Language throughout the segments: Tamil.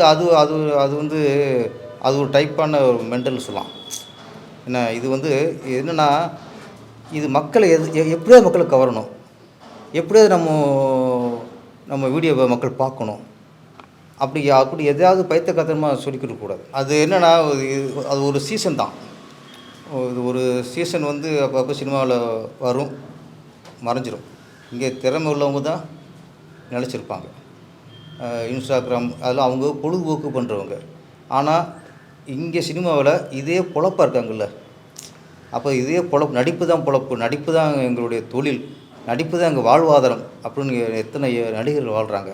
அது அது அது வந்து அது ஒரு டைப்பான ஒரு மெண்டல் சொல்லலாம். என்ன இது வந்து என்னன்னா, இது மக்களை எப்படியாவது மக்கள கவரணும். எப்படியாவது நம்ம வீடியோவ மக்கள் பார்க்கணும். அப்படி அப்படி எதையாவது பைத்தியக்காரத்தனமா சொல்லிக்கிட்டு இருக்கக்கூடாது. அது என்னன்னா, அது ஒரு சீசன் தான். இது ஒரு சீசன் வந்து அப்பப்போ சினிமாவுல வரும், மறைஞ்சிரும். இங்கே திறமை உள்ளவங்க தான் நிலைச்சிருப்பாங்க. இன்ஸ்டாகிராம் அதெல்லாம் அவங்க பொழுதுபோக்கு பண்ணுறவங்க. ஆனால் இங்கே சினிமாவில் இதே பொழப்பா இருக்காங்கல்ல. அப்போ இதே பொழப்பு நடிப்பு தான் பொழப்பு, நடிப்பு தான் எங்களுடைய தொழில், நடிப்பு தான் எங்கள் வாழ்வாதாரம் அப்படின்னு எத்தனை நடிகர்கள் வாழ்கிறாங்க.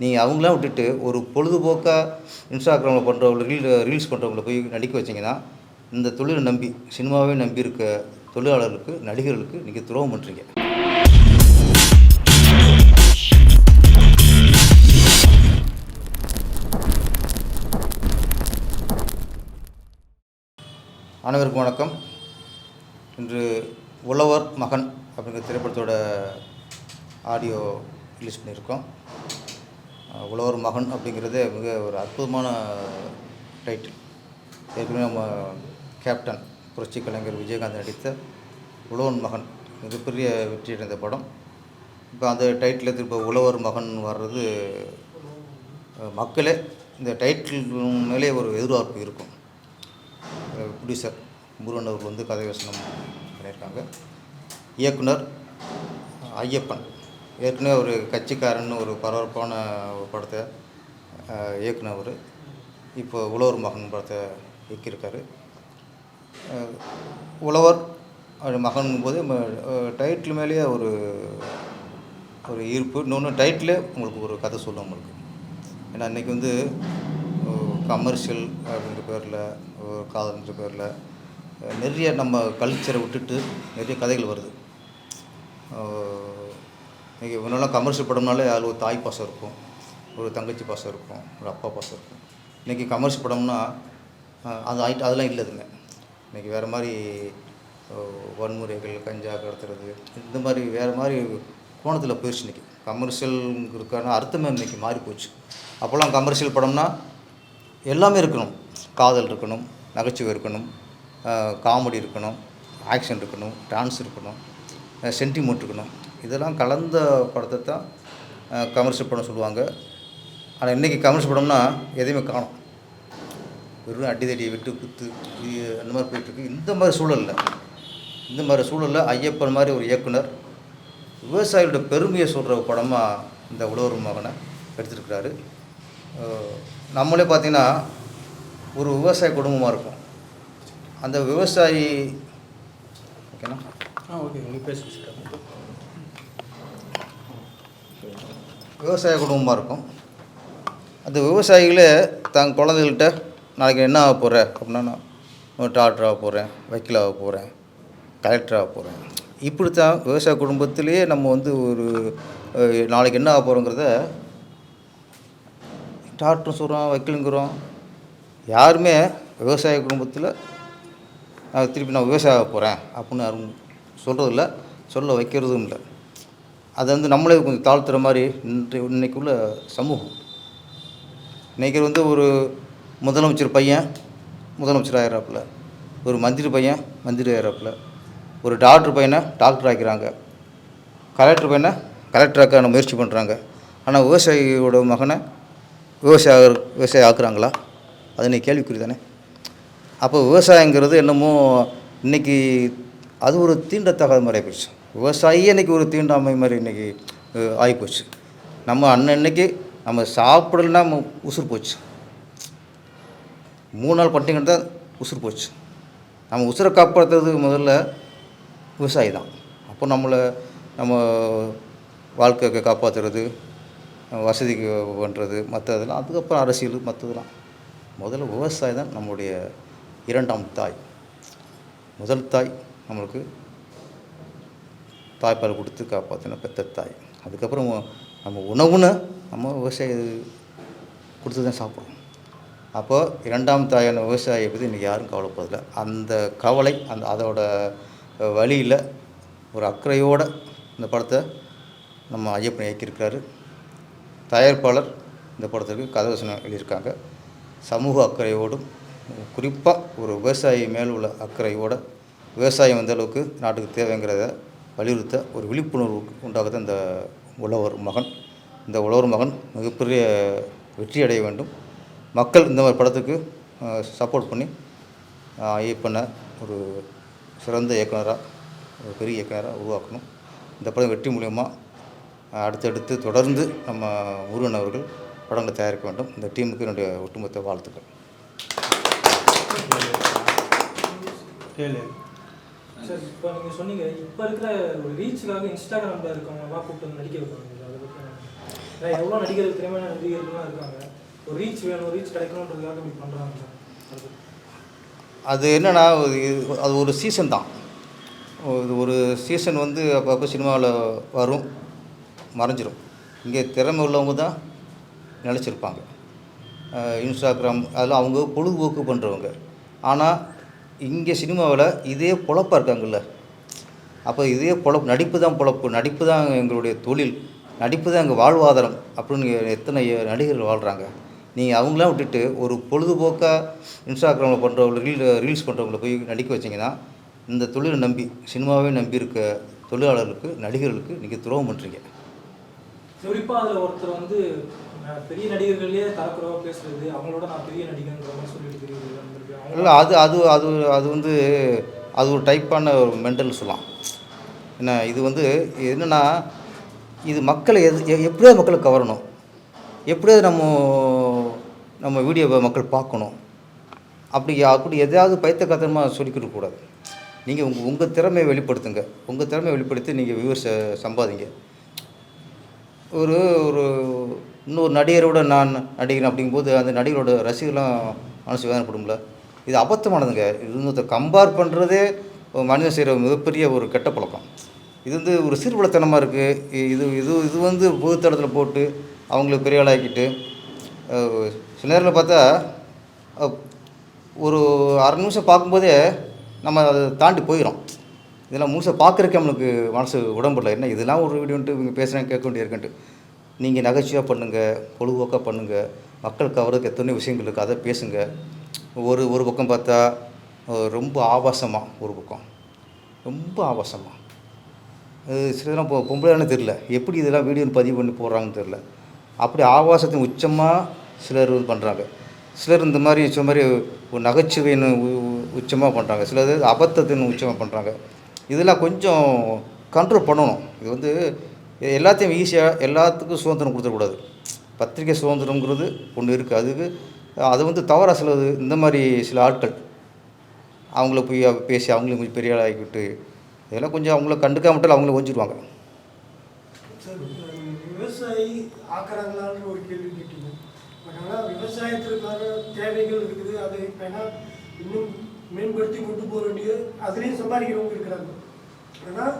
நீங்கள் அவங்களாம் விட்டுட்டு ஒரு பொழுதுபோக்காக இன்ஸ்டாகிராமில் பண்ணுறவங்க ரீல்ஸ் பண்ணுறவங்கள போய் நடிக்க வச்சிங்கன்னா, இந்த தொழிலை நம்பி சினிமாவே நம்பி இருக்க தொழிலாளர்களுக்கு, நடிகர்களுக்கு நீங்கள் துரோகம் பண்ணுறீங்க. அனைவருக்கும் வணக்கம். இன்று உழவர் மகன் அப்படிங்கிற திரைப்படத்தோட ஆடியோ ரிலீஸ் பண்ணியிருக்கோம். உழவர் மகன் அப்படிங்கிறதே மிக ஒரு அற்புதமான டைட்டில். ஏற்கனவே நம்ம கேப்டன் புரட்சி கலைஞர் விஜயகாந்த் நடித்த உழவன் மகன் மிகப்பெரிய வெற்றி அடைந்த படம். இப்போ அந்த டைட்டில் திரும்ப உழவர் மகன் வர்றது மக்களே இந்த டைட்டில் மேலே ஒரு எதிர்பார்ப்பு இருக்கும். ப்ரொடியூசர் முருகன் அவர்கள் வந்து கதை வசனம் பண்ணியிருக்காங்க. இயக்குனர் ஐயப்பன் ஏற்கனவே ஒரு கட்சிக்காரன்னு ஒரு பரபரப்பான ஒரு படத்தை இயக்குனவர் இப்போ உழவர் மகன் படத்தை இயக்கியிருக்காரு. உழவர் மகன் போது டைட்டில் மேலேயே ஒரு ஒரு ஈர்ப்பு. இன்னொன்று டைட்டிலே உங்களுக்கு ஒரு கதை சொல்லும் உங்களுக்கு. ஏன்னா இன்றைக்கி வந்து கமர்ஷியல் அப்படின்ற பேரில் காதல்ன்ற பேரில் நிறைய நம்ம கல்ச்சரை விட்டுட்டு நிறைய கதைகள் வருது. இன்றைக்கி முன்னெல்லாம் கமர்ஷியல் படம்னாலே அதில் ஒரு தாய் பாசம் இருக்கும், ஒரு தங்கச்சி பாசம் இருக்கும், ஒரு அப்பா பாசம் இருக்கும். இன்றைக்கி கமர்ஷியல் படம்னா அதெல்லாம் இல்லைதுங்க. இன்றைக்கி வேறு மாதிரி வன்முறைகள், கஞ்சா கடத்துறது, இந்த மாதிரி வேறு மாதிரி கோணத்தில் போயிடுச்சு. இன்றைக்கி கமர்ஷியலுக்கான அர்த்தமே இன்றைக்கி மாறி போச்சு. அப்போல்லாம் கமர்ஷியல் படம்னா எல்லாமே இருக்கணும். காதல் இருக்கணும், நகைச்சுவை இருக்கணும், காமெடி இருக்கணும், ஆக்ஷன் இருக்கணும், டான்ஸ் இருக்கணும், சென்டிமெண்ட் இருக்கணும். இதெல்லாம் கலந்த படத்தை தான் கமர்ஷியல் படம் சொல்லுவாங்க. ஆனால் இன்றைக்கி கமர்ஷியல் படம்னா எதையுமே காணும். வெறும் அடிதடி, வெட்டு குத்து அந்த மாதிரி போயிட்டுருக்கு. இந்த மாதிரி சூழலில் ஐயப்பன் மாதிரி ஒரு இயக்குனர் விவசாயிகளோட பெருமையை சொல்கிற படமாக இந்த உழவர் மகனை எடுத்துருக்கிறாரு. நம்மளே பார்த்திங்கன்னா ஒரு விவசாய குடும்பமாக இருக்கும். அந்த விவசாயி ஓகேண்ணா விவசாய குடும்பமாக இருக்கும். அந்த விவசாயிகளே தன் குழந்தைகள்கிட்ட நாளைக்கு என்ன ஆக போகிற அப்படின்னா, நான் டாக்டர் ஆக போகிறேன், வக்கீல் ஆக போகிறேன், கலெக்டர் ஆக போகிறேன். இப்படித்தான் விவசாய குடும்பத்திலேயே நம்ம வந்து ஒரு நாளைக்கு என்ன ஆக போகிறோங்கிறத டாக்டர் சொல்கிறோம், வக்கீலுங்கிறோம். யாருமே விவசாய குடும்பத்தில் திருப்பி நான் விவசாயம் ஆக போகிறேன் அப்படின்னு யாரும் சொல்கிறதில்ல, சொல்ல வைக்கிறதும் இல்லை. அதை வந்து நம்மளே கொஞ்சம் தாழ்த்துற மாதிரி இன்றைக்குள்ள சமூகம். இன்றைக்கி வந்து ஒரு முதலமைச்சர் பையன் முதலமைச்சர் ஆகிறாப்புல, ஒரு மந்திரி பையன் மந்திரி ஆகிறாப்புல, ஒரு டாக்டர் பையனை டாக்டர் ஆக்கிறாங்க, கலெக்டர் பையனை கலெக்டர் ஆக்க முயற்சி பண்ணுறாங்க. ஆனால் விவசாயியோட மகனை விவசாயம் ஆக்குறாங்களா? அது இன்றைக்கி கேள்விக்குறி தானே. அப்போ விவசாயங்கிறது என்னமோ இன்றைக்கி அது ஒரு தீண்டத்தகாத மாதிரி ஆகிப்போச்சு. விவசாயியே இன்றைக்கி ஒரு தீண்டாமை மாதிரி இன்றைக்கி ஆகிப்போச்சு. நம்ம அன்னன்னைக்கு நம்ம சாப்பிடலன்னா உசுறு போச்சு. 3 நாள் பட்டினி தான் உசுறு போச்சு. நம்ம உசுரை காப்பாற்றுறது முதல்ல விவசாயி தான். அப்போ நம்ம வாழ்க்கையை காப்பாற்றுறது, வசதிக்கு பண்ணுறது, மற்றதெல்லாம் அதுக்கப்புறம் அரசியல் மற்றதெல்லாம். முதல்ல விவசாயம் தான் நம்மளுடைய 2ஆம் தாய். முதல் தாய் நம்மளுக்கு தாய்ப்பால் கொடுத்து காப்பாற்றின பெத்த தாய். அதுக்கப்புறம் நம்ம உணவுன்னு நம்ம விவசாயி கொடுத்து தான் சாப்பிட்றோம். அப்போது 2ஆம் தாயான விவசாயியை பற்றி இன்றைக்கி யாரும் கவலைப்படுறதில்ல. அந்த கவலை அதோட வழியில் ஒரு அக்கறையோடு இந்த படத்தை நம்ம ஐயப்பன் இயக்கியிருக்கிறாரு. தயாரிப்பாளர் இந்த படத்துக்கு கதை வசனம் எழுதியிருக்காங்க. சமூக அக்கறையோடும் குறிப்பாக ஒரு விவசாயி மேல் உள்ள அக்கறையோடு விவசாயம் எந்த அளவுக்கு நாட்டுக்கு தேவைங்கிறத வலியுறுத்த ஒரு விழிப்புணர்வு உண்டாகுது இந்த உழவர் மகன். இந்த உழவர் மகன் மிகப்பெரிய வெற்றி அடைய வேண்டும். மக்கள் இந்த மாதிரி படத்துக்கு சப்போர்ட் பண்ணி இயக்குனர் ஒரு சிறந்த இயக்குனராக, ஒரு பெரிய இயக்குனராக உருவாக்கணும். இந்த படம் வெற்றி மூலயமா அடுத்தடுத்து தொடர்ந்து நம்ம முருகன் அவர்கள் படங்களை தயாரிக்க வேண்டும். இந்த டீமுக்கு என்னுடைய ஒட்டுமொத்த வாழ்த்துக்கள். சார், இப்போ நீங்கள் சொன்னீங்க, இப்போ இருக்கிற ஒரு ரீச்சுக்காக இன்ஸ்டாகிராமில் இருக்கவங்கலாம் கூப்பிட்டு நடிக்க வைப்பாங்க. அதை பற்றி எவ்வளோ நடிகர்கள், திறமையான நடிகர்கள்லாம் இருக்காங்க. ஒரு ரீச் வேணும், ரீச் கிடைக்கணுன்றதுக்காக இப்படி பண்ணுறாங்க சார். அது என்னென்னா, அது ஒரு சீசன் தான். இது ஒரு சீசன் வந்து அப்பப்போ சினிமாவில் வரும், மறைஞ்சிரும். இங்கே திறமை உள்ளவங்க தான் நினச்சிருப்பாங்க. இன்ஸ்டாகிராம் அதெல்லாம் அவங்க பொழுதுபோக்கு பண்ணுறவங்க. ஆனால் இங்கே சினிமாவில் இதே பொழப்பாக இருக்காங்கல்ல, அப்போ இதே பொழப்பு, நடிப்பு தான் பொழப்பு, நடிப்பு தான் எங்களுடைய தொழில், நடிப்பு தான் எங்கள் வாழ்வாதாரம் அப்படின்னு எத்தனை நடிகர்கள் வாழ்கிறாங்க. நீங்கள் அவங்களாம் விட்டுட்டு ஒரு பொழுதுபோக்காக இன்ஸ்டாகிராமில் பண்ணுறவங்க, ரீல்ஸ் பண்ணுறவங்கள போய் நடிக்க வச்சிங்கன்னா இந்த தொழிலை நம்பி, சினிமாவே நம்பி இருக்க தொழிலாளர்களுக்கு, நடிகர்களுக்கு நீங்கள் துரோகம் பண்ணுறீங்க. குறிப்பாக அதில் ஒருத்தர் வந்து பெரிய நடிகர்களே தரக்குறவா பேசுகிறது, அவங்களோட நான் பெரிய நடிகன்ற மாதிரி சொல்லிட்டு தெரியுது. இல்லை, அது அது அது அது வந்து அது ஒரு டைப்பான ஒரு மென்டல் சொல்லலாம். என்ன இது வந்து என்னென்னா, இது மக்களை எப்படியாவது மக்களை கவரணும், எப்படியாவது நம்ம வீடியோவை மக்கள் பார்க்கணும். அப்படி எதையாவது பைத்தியக்காரத்தனமாக சொல்லிக்கிட்டு கூடாது. நீங்கள் உங்கள் திறமையை வெளிப்படுத்துங்க. உங்கள் திறமையை வெளிப்படுத்தி நீங்கள் வியூவர்ஸை சம்பாதிங்க. ஒரு இன்னொரு நடிகரோட நான் நடிகன் அப்படிங்கும்போது அந்த நடிகரோட ரசிகர்லாம் மனசு வேதனைப்படும்ல. இது அபத்தமானதுங்க. இது இன்னொருத்த கம்பேர் பண்ணுறதே மனிதன் செய்கிற மிகப்பெரிய ஒரு கெட்ட பழக்கம். இது வந்து ஒரு சீர்பலத்தனமாக இருக்குது. இது வந்து பொதுத்தளத்தில் போட்டு அவங்களுக்கு பெரிய ஆளாக்கிட்டு சில நேரத்தில் பார்த்தா ஒரு அரை நிமிஷம் பார்க்கும்போதே நம்ம அதை தாண்டி போயிடும். இதெல்லாம் முழுசாக பார்க்குறக்கே நம்மளுக்கு மனசு உடம்புல என்ன இதெல்லாம் ஒரு வீடியோன்ட்டு இவங்க பேசுகிறாங்க, கேட்க வேண்டியிருக்குன்ட்டு. நீங்கள் நகைச்சுவையாக பண்ணுங்கள், பொழுதுபோக்காக பண்ணுங்கள். மக்கள் கவர்றதுக்கு எத்தனையோ விஷயங்கள் இருக்குது, அதை பேசுங்க. ஒரு பக்கம் பார்த்தா ரொம்ப ஆபாசமாக, ஒரு பக்கம் ரொம்ப ஆபாசமாக, சிலதெல்லாம் பொம்பளைன்னு தெரில, எப்படி இதெல்லாம் வீடியோன்னு பதிவு பண்ணி போடுறாங்கன்னு தெரில. அப்படி ஆபாசத்தின் உச்சமாக சிலர் பண்ணுறாங்க. சிலர் இந்த மாதிரி ஒரு நகைச்சுவைன்னு உச்சமாக பண்ணுறாங்க. சிலர் அபத்தத்தின் உச்சமாக பண்ணுறாங்க. இதெல்லாம் கொஞ்சம் கண்ட்ரோல் பண்ணணும். இது வந்து எல்லாத்தையும் ஈஸியாக எல்லாத்துக்கும் சுதந்திரம் கொடுத்துடக்கூடாது. பத்திரிக்கை சுதந்திரங்கிறது ஒன்று இருக்குது. அதுக்கு அது வந்து தவறாக சிலது இந்த மாதிரி சில ஆட்கள் அவங்கள போய் பேசி அவங்களையும் கொஞ்சம் பெரிய ஆளாகிவிட்டு இதெல்லாம் கொஞ்சம் அவங்கள கண்டுக்காமட்டால் அவங்கள கொஞ்சிடுவாங்க. சார், விவசாயி ஆக்குறாங்களான்னு ஒரு கேள்வி கேட்டீங்க. பட் ஆனால் விவசாயத்திற்கான தேவைகள் இருக்குது. அதை இப்போ இன்னும் மேம்படுத்தி கொண்டு போக வேண்டிய அதுலேயும் சம்பாதிக்கிறவங்க இருக்கிறாங்க. ஆனால்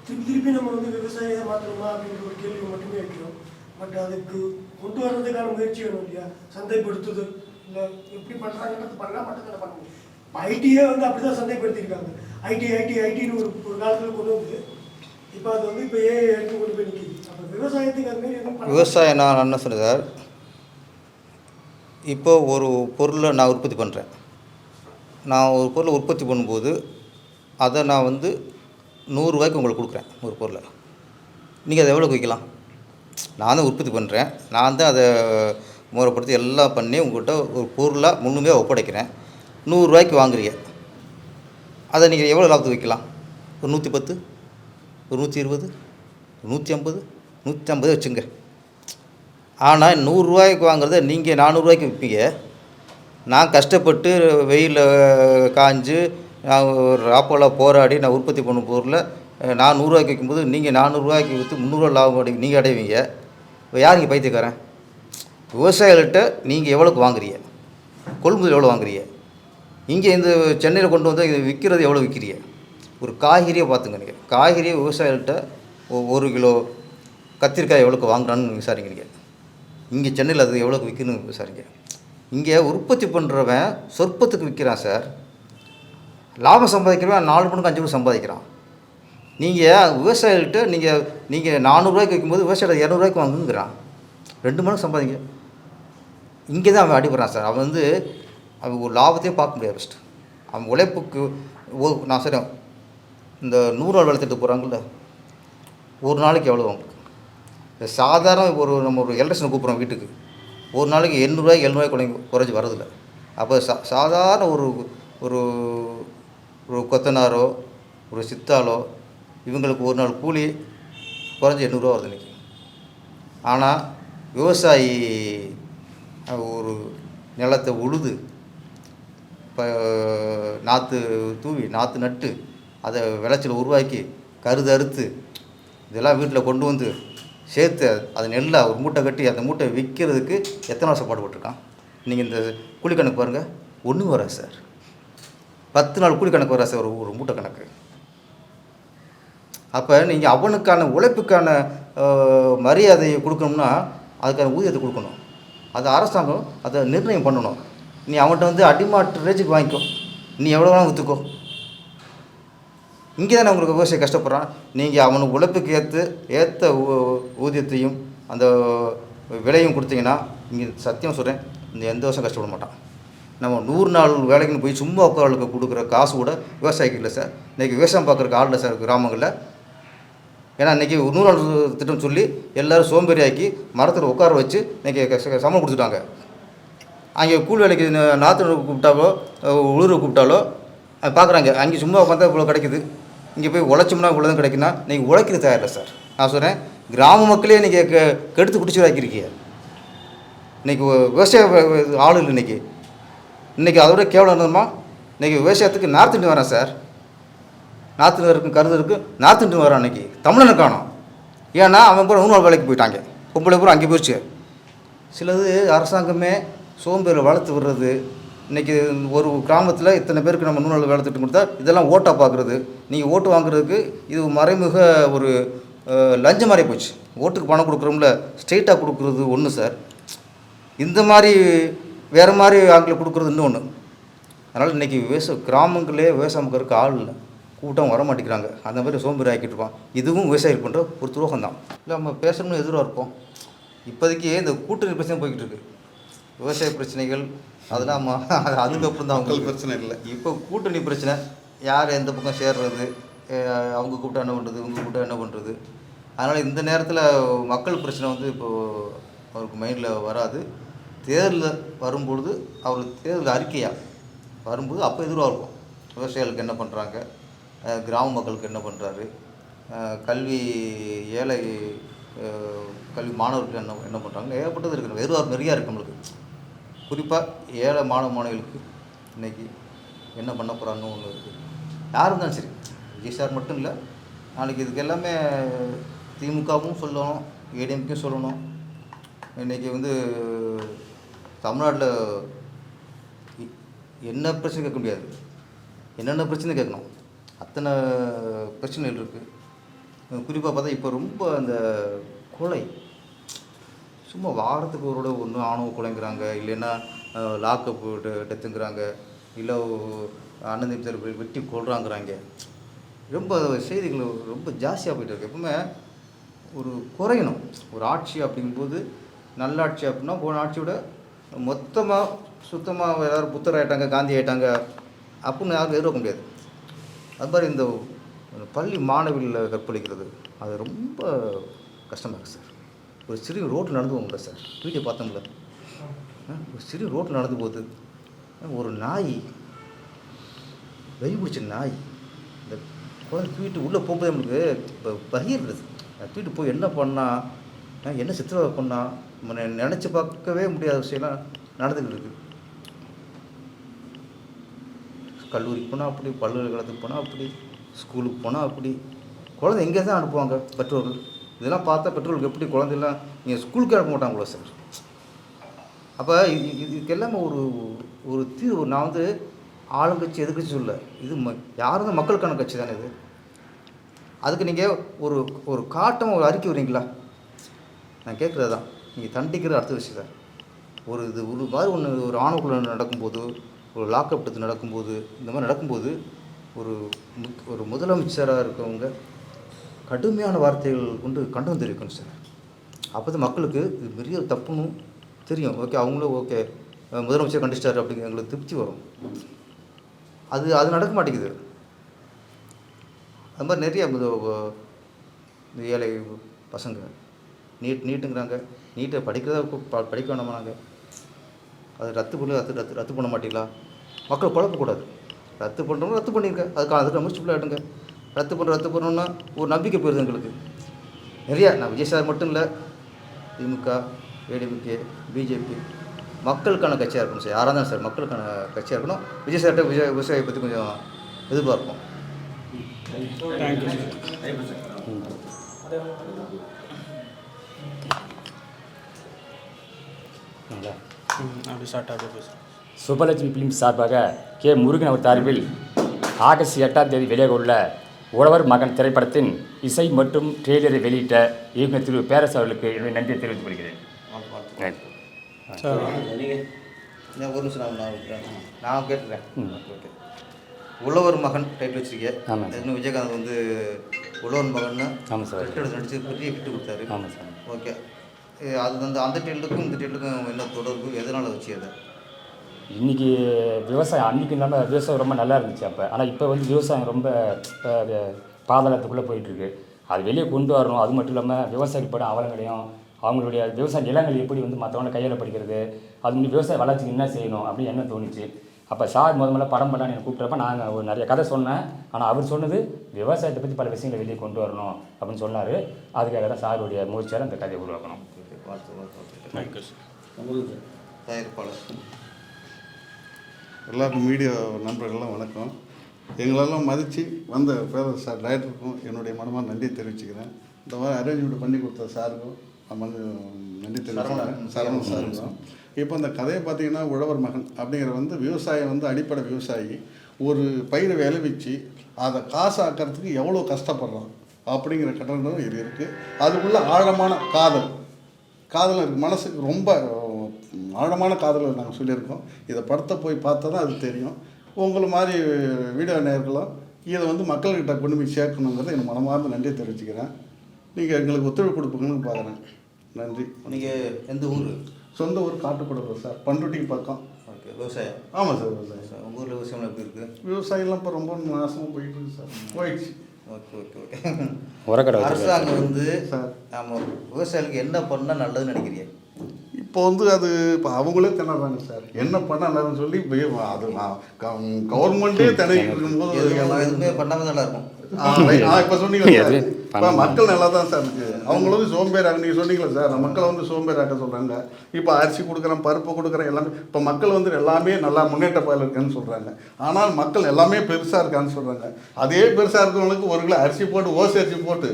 திருப்பி நம்ம வந்து விவசாயியை மாற்றணுமா அப்படின்ற ஒரு கேள்வி மட்டுமே வைக்கிறோம். பட் அதுக்கு கொண்டு வர்றதுக்கான முயற்சி வேணும் இல்லையா? சந்தைப்படுத்துதல் இல்லை எப்படி பண்ணுறாங்கன்றது பண்ணலாம், மட்டும் பண்ண முடியும். ஐடியே வந்து அப்படி தான் சந்தைப்படுத்தியிருக்காங்க. ஐடின்னு ஒரு காலத்தில் கொண்டு வந்து இப்போ அது வந்து இப்போ எடுத்து கொண்டு போய் நிற்கிது. அப்போ விவசாயத்துக்கு அது மாதிரி எதுவும் விவசாயம் நான் என்ன சொல்கிறேன் சார், இப்போ ஒரு பொருளை நான் உற்பத்தி பண்ணுறேன். நான் ஒரு பொருளை உற்பத்தி பண்ணும்போது அதை நான் வந்து 100 ரூபாய்க்கு உங்களுக்கு கொடுக்குறேன். ஒரு பொருளை நீங்கள் அதை எவ்வளோக்கு விற்கலாம்? நான் தான் உற்பத்தி பண்ணுறேன், நான் தான் அதை முறைப்படுத்தி எல்லாம் பண்ணி உங்கள்கிட்ட ஒரு பொருளாக முழுமையாக ஒப்படைக்கிறேன். 100 ரூபாய்க்கு வாங்குறீங்க, அதை நீங்கள் எவ்வளோ லாபத்துக்கு விற்கலாம்? ஒரு 110, ஒரு 120, 150, 150 வச்சுங்க. ஆனால் 100 ரூபாய்க்கு வாங்குறத நீங்கள் 400 ரூபாய்க்கு விற்பீங்க. நான் கஷ்டப்பட்டு வெயிலில் காஞ்சு நான் ராப்போலாம் போராடி நான் உற்பத்தி பண்ண பொருளை நான் 100 ரூபாய்க்கு விற்கும்போது நீங்கள் 400 ரூபாய்க்கு விற்று 300 ரூபா லாபம் நீங்கள் அடைவீங்க. இப்போ யார் இங்கே பைத்தியக்காரன்? விவசாயிகள்கிட்ட நீங்கள் எவ்வளோக்கு வாங்குறீங்க? கொள்முதல் எவ்வளோ வாங்குறீங்க? இங்கே இந்த சென்னையில் கொண்டு வந்து இது விற்கிறது எவ்வளோ விற்கிறீங்க? ஒரு காய்கறியை பார்த்துங்க. நீங்கள் காய்கறியை விவசாயிகள்கிட்ட 1 கிலோ கத்திரிக்காய் எவ்வளோக்கு வாங்குறான்னு விசாரிங்க. நீங்கள் இங்கே சென்னையில் அது எவ்வளோக்கு விற்கணும்னு விசாரிங்க. இங்கே உற்பத்தி பண்ணுறவன் சொற்பத்துக்கு விற்கிறான் சார். லாபம் சம்பாதிக்கிறவன் 4 மணிக்கு 5 மணிக்கு சம்பாதிக்கிறான். நீங்கள் விவசாயிகிட்ட நீங்கள் 400 ரூபாய்க்கு விற்கும்போது விவசாயிகிட்ட 200 ரூபாய்க்கு வாங்குங்கிறான். 2 மணிக்கு சம்பாதிங்க. இங்கே தான் அவன் அடிபடுறான் சார். அவன் வந்து அவன் ஒரு லாபத்தையே பார்க்க முடியாது ஃபஸ்ட்டு. அவன் உழைப்புக்கு நான் சொல்கிறேன், இந்த 100 நாள் வேலை திட்டு போகிறாங்கல்ல, ஒரு நாளைக்கு எவ்வளோ அவங்களுக்கு? சாதாரண நம்ம ஒரு எலக்ட்ரிஷனை கூப்பிட்றோம் வீட்டுக்கு, ஒரு நாளைக்கு 800 700 குறைஞ்சி வரதில்லை. அப்போ சாதாரண ஒரு ஒரு ஒரு கொத்தனாரோ ஒரு சித்தாலோ இவங்களுக்கு ஒரு நாள் கூலி குறைஞ்சி 800 வருது இன்றைக்கி. ஆனால் விவசாயி ஒரு நிலத்தை உழுது இப்போ நாற்று தூவி நாற்று நட்டு அதை விளைச்சல் உருவாக்கி கருது அறுத்து இதெல்லாம் வீட்டில் கொண்டு வந்து சேர்த்து அது நெல்லை ஒரு மூட்டை கட்டி அந்த மூட்டை விற்கிறதுக்கு எத்தனை வருஷம் பாடுபட்டுருக்கான். நீங்கள் இந்த கூலி கணக்கு பாருங்கள், ஒன்றும் வராது சார். 10 நாள் கூலி கணக்கு வராது சார் ஒரு மூட்டை கணக்கு. அப்போ நீங்கள் அவனுக்கான உழைப்புக்கான மரியாதையை கொடுக்கணும்னா அதுக்கான ஊதியத்தை கொடுக்கணும். அது அரசாங்கம் அதை நிர்ணயம் பண்ணணும். நீ அவன்கிட்ட வந்து அடிமாட்டு ரேஞ்சுக்கு வாங்கிக்கோ, நீ எவ்வளோ வேணாலும் விற்றுக்கோ. இங்கே தானே உங்களுக்கு விவசாயி கஷ்டப்படுறான். நீங்கள் அவனுக்கு உழைப்புக்கு ஏற்ற ஊதியத்தையும் அந்த விலையும் கொடுத்தீங்கன்னா இங்கே சத்தியம் சொல்கிறேன், இந்த எந்த வருஷம் கஷ்டப்பட மாட்டான். நம்ம 100 நாள் வேலைக்குன்னு போய் சும்மா உட்காரலுக்கு கொடுக்குற காசு கூட விவசாயிக்கு இல்லை சார். இன்றைக்கி விவசாயம் பார்க்குறக்கு ஆள் இல்லை சார் கிராமங்களில். ஏன்னா இன்றைக்கி 100 நாள் திட்டம் சொல்லி எல்லோரும் சோம்பேறியாக்கி மரத்தில் உட்கார வச்சு இன்றைக்கி சம்பளம் கொடுத்துட்டாங்க. அங்கே கூலி வேலைக்கு நாற்று கூப்பிட்டாலோ உளுர கூப்பிட்டாலோ பார்க்குறாங்க, அங்கே சும்மா உட்காந்தா இவ்வளோ கிடைக்குது, இங்கே போய் உழைச்சோம்னா இவ்வளோ தான் கிடைக்குன்னா நீங்கள் உழைக்கிறது தயாரில்லை சார். நான் சொல்கிறேன், கிராம மக்களே நீங்கள் கெடுத்து குடிச்சுராக்கிருக்கீங்க. இன்றைக்கி விவசாய ஆள் இல்லை. இன்றைக்கி அதோட கேவலம் இருந்ததுமா, இன்றைக்கி விவசாயத்துக்கு நார்த்துட்டு வரேன் சார். நாற்று இருக்கும் கருது இருக்குது, நார்த்துட்டு வரான். இன்றைக்கி தமிழனை காணோம். ஏன்னா அவன் பூரா 100 நாள் வேலைக்கு போயிட்டாங்க, பொம்பளை பூரா அங்கே போயிடுச்சு. சிலது அரசாங்கமே சோம்பேறி வளர்த்து விடுறது. இன்றைக்கி ஒரு கிராமத்தில் இத்தனை பேருக்கு நம்ம 100 நாள் வேலை திட்டம் கொடுத்தா இதெல்லாம் ஓட்டாக பார்க்குறது. நீங்கள் ஓட்டு வாங்குறதுக்கு இது மறைமுக ஒரு லஞ்சம் மாதிரி போச்சு. ஓட்டுக்கு பணம் கொடுக்குறோம்ல, ஸ்ட்ரெயிட்டாக கொடுக்குறது ஒன்று சார். இந்த மாதிரி வேறு மாதிரி ஆட்களை கொடுக்குறது இன்னொன்று. அதனால் இன்றைக்கி கிராமங்களே விவசாயம் பார்க்குறதுக்கு ஆள் இல்லை, கூட்டம் வர மாட்டேங்கிறாங்க. அந்த மாதிரி சோம்பேறி ஆக்கிட்டு இருப்பான். இதுவும் விவசாயிகள் பண்ணுற ஒரு துரோகம் தான். இல்லை நம்ம பேசணும்னு எதிராக இருப்போம். இப்போதைக்கு இந்த கூட்டணி பிரச்சனை போய்கிட்டு இருக்குது. விவசாய பிரச்சனைகள் அதெல்லாம் அதுக்கப்புறம் தான் அவங்களுக்கு பிரச்சனை இல்லை. இப்போ கூட்டணி பிரச்சனை, யார் எந்த பக்கம் சேர்றது, அவங்க கூப்பிட்டா என்ன பண்ணுறது, இவங்க கூப்பிட்டா என்ன பண்ணுறது. அதனால் இந்த நேரத்தில் மக்கள் பிரச்சனை வந்து இப்போது அவருக்கு மைண்டில் வராது. தேர்தலில் வரும்பொழுது அவர் தேர்தல் அறிக்கையாக வரும்போது அப்போ எதிராக இருக்கும். விவசாயிகளுக்கு என்ன பண்ணுறாங்க, கிராம மக்களுக்கு என்ன பண்ணுறாரு, கல்வி ஏழை கல்வி மாணவர்களுக்கு என்ன பண்ணுறாங்க, ஏகப்பட்டது இருக்குது. எதிராக நிறையா இருக்குது நம்மளுக்கு. குறிப்பாக ஏழை மாணவிகளுக்கு இன்றைக்கி என்ன பண்ண போகிறாங்கன்னு ஒன்று இருக்குது. யார் இருந்தாலும் சரி, விஜய் சார் மட்டும் இல்லை, நாளைக்கு இதுக்கு எல்லாமே திமுகவும் சொல்லணும், ஏடிஎம்கேயும் சொல்லணும். இன்றைக்கி வந்து தமிழ்நாட்டில் என்ன பிரச்சனை கேட்க முடியாது, என்னென்ன பிரச்சனை கேட்கணும், அத்தனை பிரச்சனைகள் இருக்குது. குறிப்பாக பார்த்தா இப்போ ரொம்ப அந்த கொலை, சும்மா வாரத்துக்கு ஒரு ஒன்று ஆணவ கொலைங்கிறாங்க, இல்லைன்னா லாக்கப் டெத்துங்கிறாங்க, இல்லை அண்ணன் தம்பி வெட்டி கொள்றாங்கிறாங்க. ரொம்ப செய்திகள் ரொம்ப ஜாஸ்தியாக போய்ட்டு இருக்கு. எப்பவுமே ஒரு குறையணும். ஒரு ஆட்சி அப்படிங்கும்போது நல்லாட்சி அப்படின்னா போன ஆட்சியோட மொத்தமாக சுத்தமாக எல்லோரும் புத்தர் ஆகிட்டாங்க, காந்தி ஆகிட்டாங்க அப்படின்னு யாரும் எதிர்க்க முடியாது. அது மாதிரி இந்த பள்ளி மாணவிகளில் கற்பழிக்கிறது அது ரொம்ப கஷ்டமாக இருக்குது சார். ஒரு சிறிய ரோட்டில் நடந்து போகல சார், வீடியோ பார்த்தோம்ல, ஒரு சிறிய ரோட்டில் நடந்து போகுது, ஒரு நாய், வெறி பிடிச்ச நாய், இந்த குழந்தை தூக்கிட்டு உள்ளே போகும்போது நம்மளுக்கு இப்போ பகிர்றது. தூக்கிட்டு போய் என்ன பண்ணால், என்ன சித்திரவதை பண்ணால், நம்ம நினச்சி பார்க்கவே முடியாத விஷயம்லாம் நடந்துக்கிட்டு இருக்குது. கல்லூரிக்கு போனால் அப்படி, பல்கலைக்கழகத்துக்கு போனால் அப்படி, ஸ்கூலுக்கு போனால் அப்படி. குழந்தை எங்கே தான் அனுப்புவாங்க பெற்றோர்கள்? இதெல்லாம் பார்த்தா பெற்றோர்களுக்கு எப்படி குழந்தைலாம் நீங்கள் ஸ்கூலுக்கு அனுப்ப மாட்டாங்களோ சார். அப்போ இதுக்கு எல்லாமே ஒரு தீர்வு. நான் வந்து ஆளுங்கட்சி எதிர்கட்சி சொல்ல, இது யாரும் தான் மக்களுக்கான கட்சி தானே இது. அதுக்கு நீங்கள் ஒரு காட்டம் ஒரு அறிக்கை வரீங்களா? நான் கேட்குறது தான். நீங்கள் தண்டிக்கிற அடுத்த விஷயம் தான். இது ஒரு மாதிரி ஒன்று ஒரு ஆணுக்குள்ள நடக்கும்போது, ஒரு லாக்அப் டெத்து நடக்கும்போது, இந்த மாதிரி நடக்கும்போது ஒரு முதலமைச்சராக இருக்கவங்க கடுமையான வார்த்தைகள் கொண்டு கண்டனம் தெரிவிக்கணும் சார். அப்போ தான் மக்களுக்கு இது பெரிய தப்புன்னு தெரியும். ஓகே, அவங்களும் ஓகே முதலமைச்சர் கண்டிச்சிட்டாரு அப்படிங்கிற எங்களுக்கு திருப்தி வரும். அது நடக்க மாட்டேங்குது. அது மாதிரி நிறைய இந்த ஏழை பசங்க நீட்டுங்கிறாங்க. நீட்டை படிக்க வேணாமா? நாங்கள் அது ரத்து பண்ண மாட்டீங்களா? மக்கள் குழப்பக்கூடாது. ரத்து பண்ணுறோம், ரத்து பண்ணியிருக்க, அதுக்கு முயற்சிஃபுல்லாக எடுங்க. ரத்து பண்ணோன்னா ஒரு நம்பிக்கை போயிடுது எங்களுக்கு. நிறையா நான் விஜய் சார் மட்டும் இல்லை, திமுக, ஏடிஎம்கே, பிஜேபி மக்களுக்கான கட்சியாக இருக்கணும் சார். யாராக இருந்தாலும் சார் மக்களுக்கான கட்சியாக இருக்கணும். விஜய் சார்கிட்ட விவசாயியை பற்றி கொஞ்சம் எதிர்பார்ப்போம். Thank you sir. சுபலட்சுமி பிலிம் சார்பாக கே. முருகன் அவர் சார்பில் ஆகஸ்ட் 8ஆம் தேதி வெளியாக உள்ள உழவர் மகன் திரைப்படத்தின் இசை மற்றும் ட்ரெய்லரை வெளியிட்ட இயக்குனர் திரு பேரரசு அவர்களுக்கு என்னுடைய நன்றியை தெரிவித்துக் கொள்கிறேன். ஒரு நிமிஷம் நான் கேட்டுக்கிறேன். ஓகே, உழவர் மகன் டைட்டில் வச்சுருக்கேன். ஆமாம் சார். இன்னும் விஜயகாந்த் வந்து உழவர் மகன்னு ஆமாம் சார். நடிச்சு பெரிய ஹிட்டு கொடுத்தாரு. ஆமாம் சார். ஓகே, அது வந்து அந்த டைட்டிலுக்கும் இந்த டைட்டிலுக்கும் என்ன தொடர்பு, எதனால் வச்சு அதை? இன்றைக்கி விவசாயம் அன்றைக்கி இல்லாமல் விவசாயம் ரொம்ப நல்லா இருந்துச்சு அப்போ. ஆனால் இப்போ வந்து விவசாயம் ரொம்ப பாதாளத்துக்குள்ளே போயிட்டுருக்கு. அது வெளியே கொண்டு வரணும். அது மட்டும் இல்லாமல் விவசாயிகள் பட அவலங்களையும் அவங்களுடைய விவசாய நிலங்கள் எப்படி வந்து மற்றவங்கள கையில் படிக்கிறது, அது முன்னாடி விவசாய வளர்ச்சிக்கு என்ன செய்யணும் அப்படின்னு என்ன தோணுச்சு. அப்போ சார் முதல்ல படம் பண்ணான்னு எனக்கு கூப்பிட்றப்ப நாங்கள் ஒரு நிறைய கதை சொன்னேன். ஆனால் அவர் சொன்னது விவசாயத்தை பற்றி பல விஷயங்களை வெளியே கொண்டு வரணும் அப்படின்னு சொன்னார். அதுக்காக தான் சாருடைய முயற்சியால் அந்த கதையை உருவாக்கணும். தயாரிப்பாளர் எல்லாருக்கும் மீடியா நண்பர்கள்லாம் வணக்கம். எங்களெல்லாம் மதித்து வந்த பேரரசு சார் டைரக்டருக்கும் என்னுடைய மனமாக நன்றி தெரிவிச்சுக்கிறேன். இந்த மாதிரி அரேஞ்ச்மெண்ட் பண்ணி கொடுத்த சாருக்கும் நன்றி தெரிவிச்சுக்கிறேன். சரவணன் சாருக்கும். இப்போ இந்த கதையை பார்த்தீங்கன்னா உழவர் மகன் அப்படிங்கிற வந்து விவசாயம் வந்து அடிப்படை விவசாயி ஒரு பயிரை விளைவிச்சு அதை காசாக்கிறதுக்கு எவ்வளோ கஷ்டப்படுறான் அப்படிங்கிற கட்டணம் இது இருக்குது. அதுக்குள்ள ஆழமான காதல் இருக்குது. மனசுக்கு ரொம்ப ஆழமான காதலை நாங்கள் சொல்லியிருக்கோம். இதை படத்தை போய் பார்த்தா தான் அது தெரியும். உங்களை மாதிரி வீடியோ நேயர்களும் இதை வந்து மக்கள்கிட்ட கொண்டு போய் சேர்க்கணுங்கிறத என் மனமார்ந்த நன்றியை தெரிவிச்சுக்கிறேன். நீங்கள் எங்களுக்கு ஒத்துழைப்பு கொடுப்பீங்கன்னு பார்க்குறேன். நன்றி. நீங்கள் எந்த ஊர்? சொந்த ஊர் காட்டுப்படுறோம் சார், பண்ருட்டிக்கு பக்கம். ஓகே, விவசாயம்? ஆமாம் சார், விவசாயம் சார். உங்கள் ஊரில் விவசாயம் எப்படி இருக்குது? விவசாயம்லாம் இப்போ ரொம்ப நாசமாக போயிட்டு இருக்கு சார். போயிடுச்சு. Okay okay okay. அரசாங்கம் வந்து சார் நம்ம விவசாயிகளுக்கு என்ன பண்ணால் நல்லதுன்னு நினைக்கிறீங்க? இப்போ வந்து அது இப்போ அவங்களே திணறாங்க சார். என்ன பண்ணான்னு சொல்லி அது கவர்மெண்ட்டே திணறிட்டு இருக்கும்போது எதுவுமே பண்ணாமல் நல்லா இருக்கும். இப்போ சொன்னீங்களா இப்போ மக்கள் நல்லா தான் சார் இருக்குது. அவங்களும் வந்து சோம்பேறாங்க. நீங்கள் சொன்னீங்களா சார், மக்களை வந்து சோம்பேறாக்க சொல்கிறாங்க. இப்போ அரிசி கொடுக்குறேன், பருப்பு கொடுக்குறேன், எல்லாமே இப்போ மக்கள் வந்து எல்லாமே நல்லா முன்னேற்ற பாதையில் இருக்குன்னு சொல்கிறாங்க. ஆனால் மக்கள் எல்லாமே பெருசாக இருக்கான்னு சொல்கிறாங்க. அதே பெருசாக இருக்கிறவங்களுக்கு ஒரு கிலோ அரிசி போட்டு ஓசி அரிசி போட்டு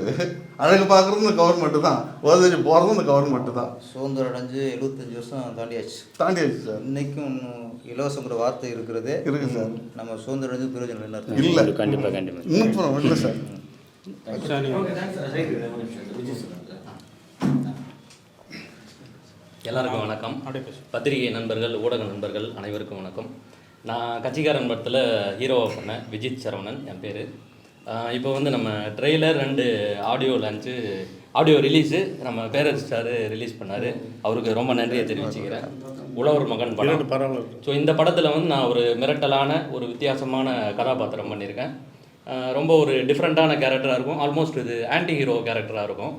அழகு பார்க்குறது இந்த கவர்மெண்ட்டு தான், ஓசி அரிசி போகிறதும் இந்த கவர்மெண்ட்டு தான். சுதந்திரம் அடைஞ்சு 75 வருஷம் தாண்டியாச்சு சார். இன்றைக்கும் இலவசங்கிற வார்த்தை இருக்கிறதே இருக்குது சார். நம்ம சுதந்திரம் அடைஞ்சு பிரயோஜனம் என்ன இல்லை? கண்டிப்பாக கண்டிப்பாக இல்லை சார். எல்லாருக்கும் வணக்கம். பத்திரிகை நண்பர்கள், ஊடக நண்பர்கள் அனைவருக்கும் வணக்கம். நான் கட்சிக்காரன் படத்தில் ஹீரோவாக பண்ணேன். விஜித் சரவணன் என் பேர். இப்போ வந்து நம்ம ட்ரெய்லர் அண்டு ஆடியோ ரிலீஸு நம்ம பேரரசு சார் ரிலீஸ் பண்ணார். அவருக்கு ரொம்ப நன்றியை தெரிவிச்சுக்கிறேன். உழவர் மகன் படம். ஸோ இந்த படத்தில் வந்து நான் ஒரு மிரட்டலான ஒரு வித்தியாசமான கதாபாத்திரம் பண்ணியிருக்கேன். ரொம்ப ஒரு டிஃப்ரெண்ட்டான கேரக்டராக இருக்கும். ஆல்மோஸ்ட் இது ஆன்டி ஹீரோ கேரக்டராக இருக்கும்.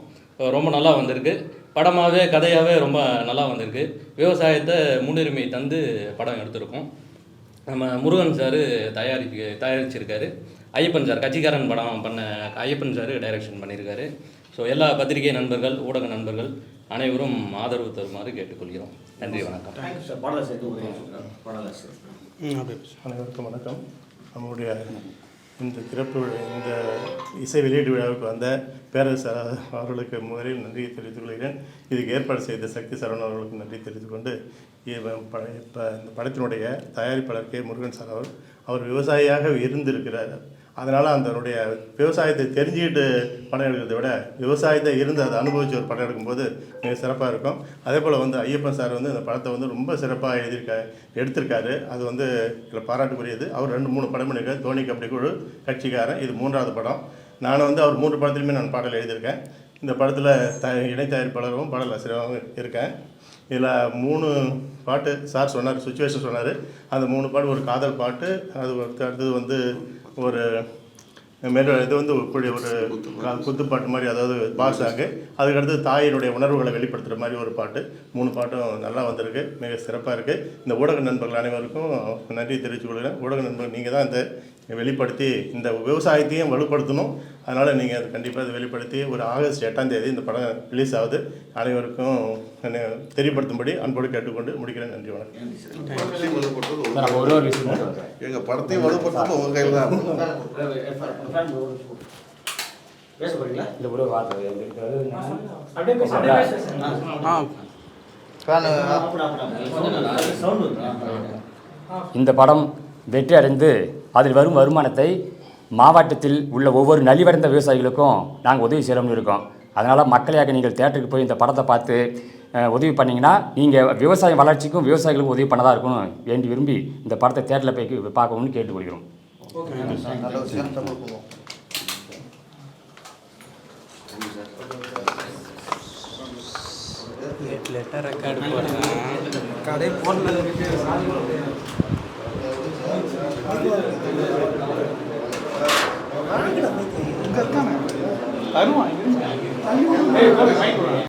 ரொம்ப நல்லா வந்திருக்கு. படமாகவே கதையாகவே ரொம்ப நல்லா வந்திருக்கு. விவசாயத்தை முன்னுரிமை தந்து படம் எடுத்திருக்கோம். நம்ம முருகன் சார் தயாரிச்சிருக்காரு. ஐயப்பன் சார் கட்சிக்காரன் படம் பண்ண ஐயப்பன் சார் டைரக்ஷன் பண்ணியிருக்காரு. ஸோ எல்லா பத்திரிகை நண்பர்கள், ஊடக நண்பர்கள் அனைவரும் ஆதரவு தருமாறு கேட்டுக்கொள்கிறோம். நன்றி, வணக்கம். அனைவருக்கும் வணக்கம். நம்முடைய இந்த இந்த இசை வெளியீட்டு விழாவுக்கு வந்த பேரரசு அவர்களுக்கு முதலில் நன்றியை தெரிவித்துக் கொள்கிறேன். இதுக்கு ஏற்பாடு செய்த சக்தி சரவணன் அவர்களுக்கு நன்றி தெரிவித்துக் கொண்டு, இப்போ இந்த படத்தினுடைய தயாரிப்பாளர் கே. முருகன் சார் அவர் விவசாயியாக இருந்திருக்கிறார். அதனால் அதனுடைய விவசாயத்தை தெரிஞ்சுக்கிட்டு படம் எடுக்கிறத விட விவசாயத்தை இருந்து அதை அனுபவித்து ஒரு படம் எடுக்கும்போது மிக சிறப்பாக இருக்கும். அதே போல் வந்து ஐயப்பன் சார் வந்து இந்த படத்தை வந்து ரொம்ப சிறப்பாக எடுத்திருக்காரு. அது வந்து இதில் பாராட்டுக்குரியது. அவர் 2-3 படம் பண்ணியிருக்காரு. தோனி கபடி குழு, கட்சிக்காரன், இது 3வது படம். நானும் வந்து அவர் 3 படத்துலையுமே நான் பாடல் எழுதியிருக்கேன். இந்த படத்தில் இணை தயாரிப்பாளரும் பாடல் ஆசிரியராகவும் இருக்கேன். இதில் 3 பாட்டு சார் சொன்னார், சுச்சுவேஷன் சொன்னார். அந்த 3 பாட்டு, ஒரு காதல் பாட்டு, அது அடுத்தது வந்து ஒரு இது வந்து ஒரு குத்துப்பாட்டு மாதிரி, அதாவது பாஷாக்கு. அதுக்கடுத்து தாயினுடைய உணர்வுகளை வெளிப்படுத்துகிற மாதிரி ஒரு பாட்டு. 3 பாட்டும் நல்லா வந்திருக்கு, மிக சிறப்பாக இருக்குது. இந்த ஊடக நண்பர்கள் அனைவருக்கும் நன்றி தெரிவித்துக் கொள்கிறேன். ஊடக நண்பர்கள் நீங்கள் தான் இந்த வெளிப்படுத்தி இந்த விவசாயத்தையும் வலுப்படுத்தணும். அதனால் நீங்கள் அது கண்டிப்பாக அதை வெளிப்படுத்தி ஒரு ஆகஸ்ட் 8ஆம் தேதி இந்த படம் ரிலீஸ் ஆகுது. அனைவருக்கும் தெரியப்படுத்தும்படி அன்போடு கேட்டுக்கொண்டு முடிக்கிறேன். நன்றி, வணக்கம். சார் ஒரு விஷயம் எங்கள் படத்தையும் வலுப்படுத்துறது உங்கள் கையில் தான் இருக்கும். பேச போகிறீங்களா? இல்லை, ஒரு வார்த்தை அப்படியே பேசுகிறேன். இந்த படம் வெற்றி அடைந்து அதில் வரும் வருமானத்தை மாவட்டத்தில் உள்ள ஒவ்வொரு நலிவடைந்த விவசாயிகளுக்கும் நாங்கள் உதவி செய்கிறோம்னு இருக்கோம். அதனால் மக்களையாக நீங்கள் தேட்டருக்கு போய் இந்த படத்தை பார்த்து உதவி பண்ணிங்கன்னா நீங்கள் விவசாய வளர்ச்சிக்கும் விவசாயிகளுக்கும் உதவி பண்ணதாக இருக்கணும் வேண்டி விரும்பி இந்த படத்தை தேட்டரில் போய் பார்க்கணும்னு கேட்டுக்கொள்கிறோம். நல்ல விஷயம் தமிழ் பண்ணுவோம். லெட்டர் ரெக்கார்டு போடுறேன் கடை போடல இங்கே இருக்கானே